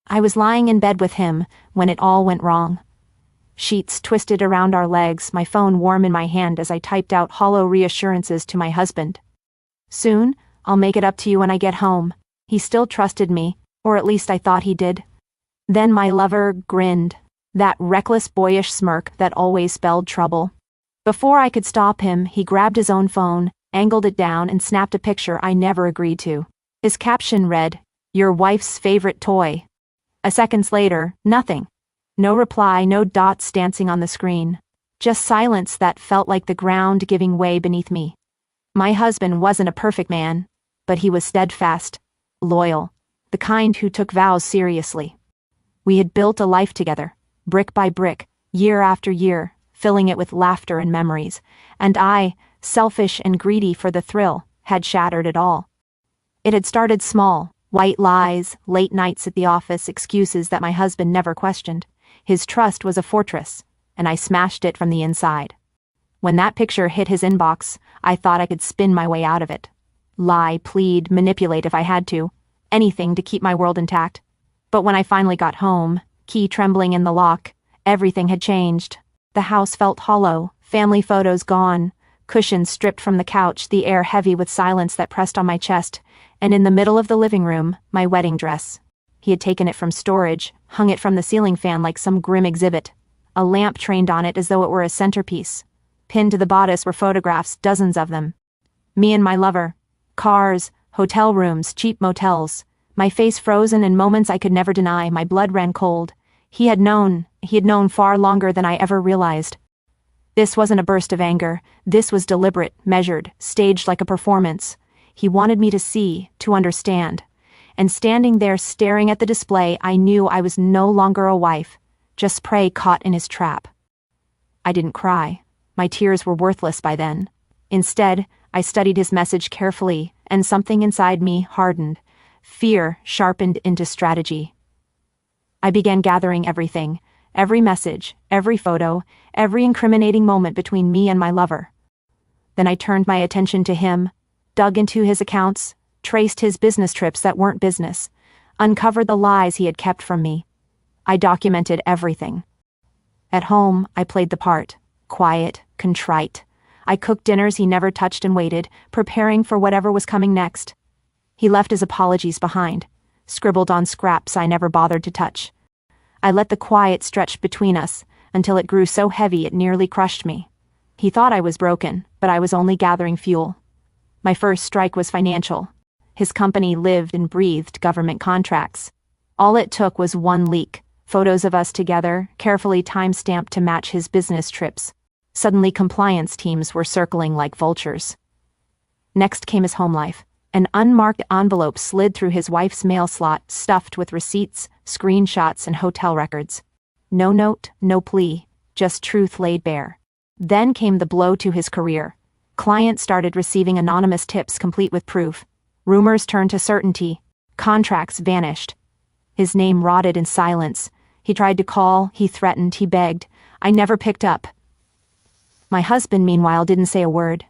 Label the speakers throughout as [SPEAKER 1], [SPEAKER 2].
[SPEAKER 1] I was lying in bed with him when it all went wrong. Sheets twisted around our legs, my phone warm in my hand as I typed out hollow reassurances to my husband. Soon, I'll make it up to you when I get home. He still trusted me, or at least I thought he did. Then my lover grinned, that reckless boyish smirk that always spelled trouble. Before I could stop him, he grabbed his own phone, angled it down, and snapped a picture I never agreed to. His caption read, "Your wife's favorite toy." A seconds later, nothing. No reply, no dots dancing on the screen. Just silence that felt like the ground giving way beneath me. My husband wasn't a perfect man, but he was steadfast, loyal, the kind who took vows seriously. We had built a life together, brick by brick, year after year, filling it with laughter and memories, and I, selfish and greedy for the thrill, had shattered it all. It had started small, white lies, late nights at the office, excuses that my husband never questioned. His trust was a fortress, and I smashed it from the inside. When that picture hit his inbox, I thought I could spin my way out of it. Lie, plead, manipulate if I had to. Anything to keep my world intact. But when I finally got home, key trembling in the lock, everything had changed. The house felt hollow, family photos gone, cushions stripped from the couch, the air heavy with silence that pressed on my chest, and in the middle of the living room, my wedding dress. He had taken it from storage, hung it from the ceiling fan like some grim exhibit. A lamp trained on it as though it were a centerpiece. Pinned to the bodice were photographs, dozens of them. Me and my lover. Cars, hotel rooms, cheap motels. My face frozen in moments I could never deny, my blood ran cold. He had known far longer than I ever realized. This wasn't a burst of anger. This was deliberate, measured, staged like a performance. He wanted me to see, to understand. And standing there staring at the display, I knew I was no longer a wife, just prey caught in his trap. I didn't cry. My tears were worthless by then. Instead, I studied his message carefully, and something inside me hardened. Fear sharpened into strategy. I began gathering everything, every message, every photo, every incriminating moment between me and my lover. Then I turned my attention to him, dug into his accounts, traced his business trips that weren't business, uncovered the lies he had kept from me. I documented everything. At home, I played the part, quiet, contrite. I cooked dinners he never touched and waited, preparing for whatever was coming next. He left his apologies behind, scribbled on scraps I never bothered to touch. I let the quiet stretch between us until it grew so heavy it nearly crushed me. He thought I was broken, but I was only gathering fuel. My first strike was financial. His company lived and breathed government contracts. All it took was one leak, photos of us together, carefully time-stamped to match his business trips. Suddenly compliance teams were circling like vultures. Next came his home life. An unmarked envelope slid through his wife's mail slot, stuffed with receipts, screenshots, and hotel records. No note, no plea, just truth laid bare. Then came the blow to his career. Clients started receiving anonymous tips complete with proof. Rumors turned to certainty. Contracts vanished. His name rotted in silence. He tried to call, he threatened, he begged. I never picked up. My husband, meanwhile, didn't say a word.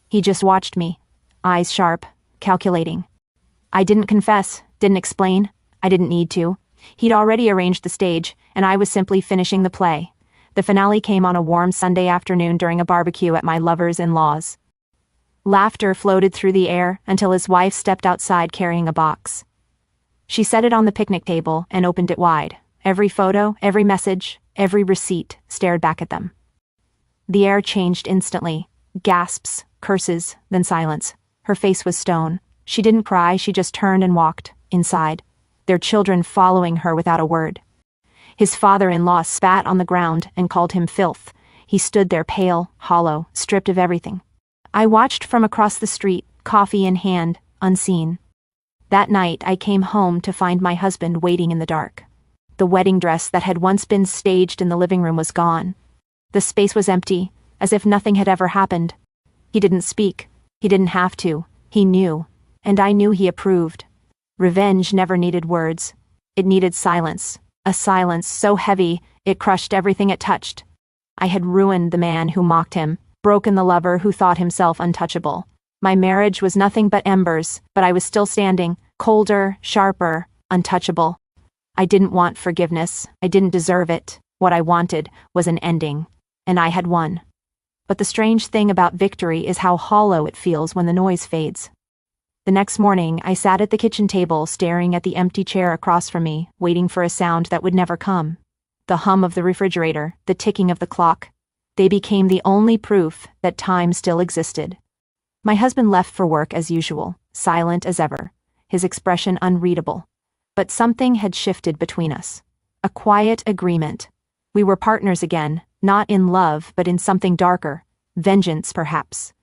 [SPEAKER 1] He just watched me, eyes sharp, calculating. I didn't confess, didn't explain. I didn't need to. He'd already arranged the stage, and I was simply finishing the play. The finale came on a warm Sunday afternoon during a barbecue at my lover's in-laws. Laughter floated through the air until his wife stepped outside carrying a box. She set it on the picnic table and opened it wide. Every photo, every message, every receipt stared back at them. The air changed instantly. Gasps, curses, then silence. Her face was stone. She didn't cry, she just turned and walked, inside, their children following her without a word. His father-in-law spat on the ground and called him filth. He stood there pale, hollow, stripped of everything. I watched from across the street, coffee in hand, unseen. That night I came home to find my husband waiting in the dark. The wedding dress that had once been staged in the living room was gone. The space was empty, as if nothing had ever happened. He didn't speak. He didn't have to. He knew. And I knew he approved. Revenge never needed words. It needed silence. A silence so heavy, it crushed everything it touched. I had ruined the man who mocked him, broken the lover who thought himself untouchable. My marriage was nothing but embers, but I was still standing, colder, sharper, untouchable. I didn't want forgiveness. I didn't deserve it. What I wanted was an ending. And I had won. But the strange thing about victory is how hollow it feels when the noise fades. The next morning, I sat at the kitchen table staring at the empty chair across from me, waiting for a sound that would never come. The hum of the refrigerator, the ticking of the clock. They became the only proof that time still existed. My husband left for work as usual, silent as ever, his expression unreadable. But something had shifted between us. A quiet agreement. We were partners again, not in love, but in something darker. Vengeance, perhaps.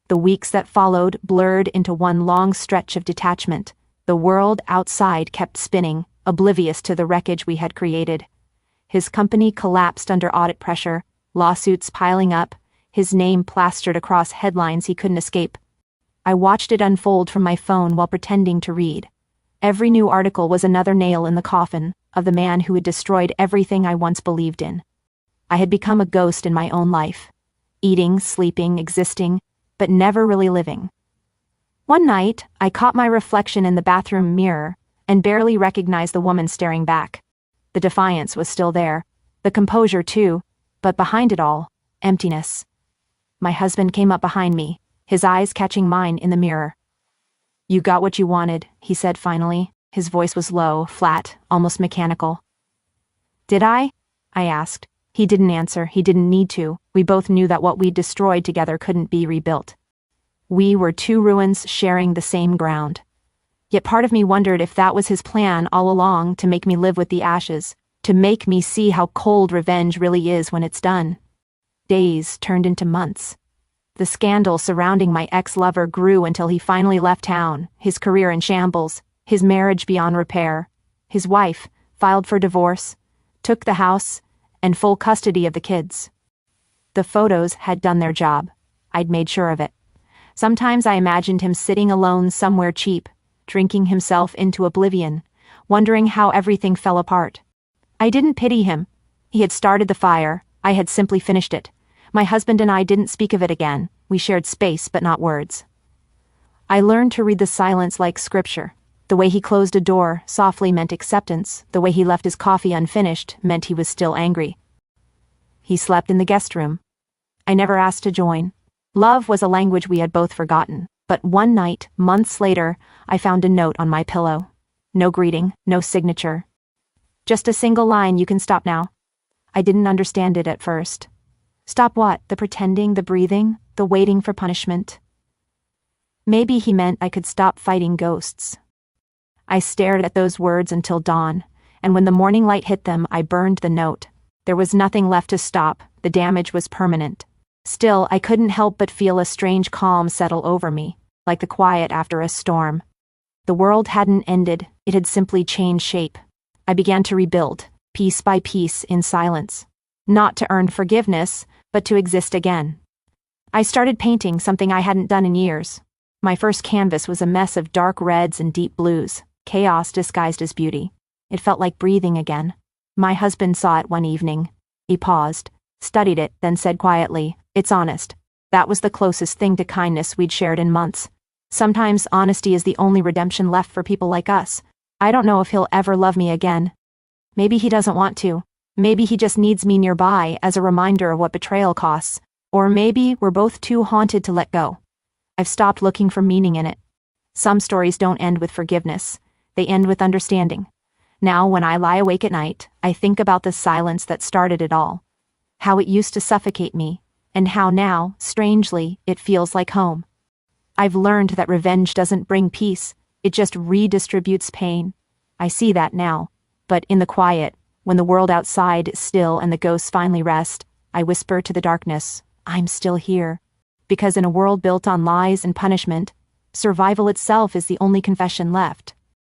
[SPEAKER 1] The weeks that followed blurred into one long stretch of detachment. The world outside kept spinning, oblivious to the wreckage we had created. His company collapsed under audit pressure, lawsuits piling up, his name plastered across headlines he couldn't escape. I watched it unfold from my phone while pretending to read. Every new article was another nail in the coffin of the man who had destroyed everything I once believed in. I had become a ghost in my own life. Eating, sleeping, existing, but never really living. One night, I caught my reflection in the bathroom mirror and barely recognized the woman staring back. The defiance was still there, the composure too, but behind it all, emptiness. My husband came up behind me, his eyes catching mine in the mirror. "You got what you wanted," he said finally. His voice was low, flat, almost mechanical. "Did I?" I asked. He didn't answer, he didn't need to. We both knew that what we'd destroyed together couldn't be rebuilt. We were two ruins sharing the same ground. Yet part of me wondered if that was his plan all along, to make me live with the ashes, to make me see how cold revenge really is when it's done. Days turned into months. The scandal surrounding my ex-lover grew until he finally left town, his career in shambles, his marriage beyond repair. His wife filed for divorce, took the house, and full custody of the kids. The photos had done their job. I'd made sure of it. Sometimes I imagined him sitting alone somewhere cheap, drinking himself into oblivion, wondering how everything fell apart. I didn't pity him. He had started the fire, I had simply finished it. My husband and I didn't speak of it again. We shared space but not words. I learned to read the silence like scripture. The way he closed a door softly meant acceptance. The way he left his coffee unfinished meant he was still angry. He slept in the guest room. I never asked to join. Love was a language we had both forgotten. But one night, months later, I found a note on my pillow. No greeting, no signature. Just a single line, "You can stop now." I didn't understand it at first. Stop what? The pretending, the breathing, the waiting for punishment? Maybe he meant I could stop fighting ghosts. I stared at those words until dawn, and when the morning light hit them, I burned the note. There was nothing left to stop. The damage was permanent. Still, I couldn't help but feel a strange calm settle over me, like the quiet after a storm. The world hadn't ended, it had simply changed shape. I began to rebuild, piece by piece, in silence. Not to earn forgiveness, but to exist again. I started painting, something I hadn't done in years. My first canvas was a mess of dark reds and deep blues, chaos disguised as beauty. It felt like breathing again. My husband saw it one evening. He paused, studied it, then said quietly, "It's honest." That was the closest thing to kindness we'd shared in months. Sometimes honesty is the only redemption left for people like us. I don't know if he'll ever love me again. Maybe he doesn't want to. Maybe he just needs me nearby as a reminder of what betrayal costs. Or maybe we're both too haunted to let go. I've stopped looking for meaning in it. Some stories don't end with forgiveness. They end with understanding. Now, when I lie awake at night, I think about the silence that started it all. How it used to suffocate me, and how now, strangely, it feels like home. I've learned that revenge doesn't bring peace, it just redistributes pain. I see that now. But in the quiet, when the world outside is still and the ghosts finally rest, I whisper to the darkness, "I'm still here." Because in a world built on lies and punishment, survival itself is the only confession left.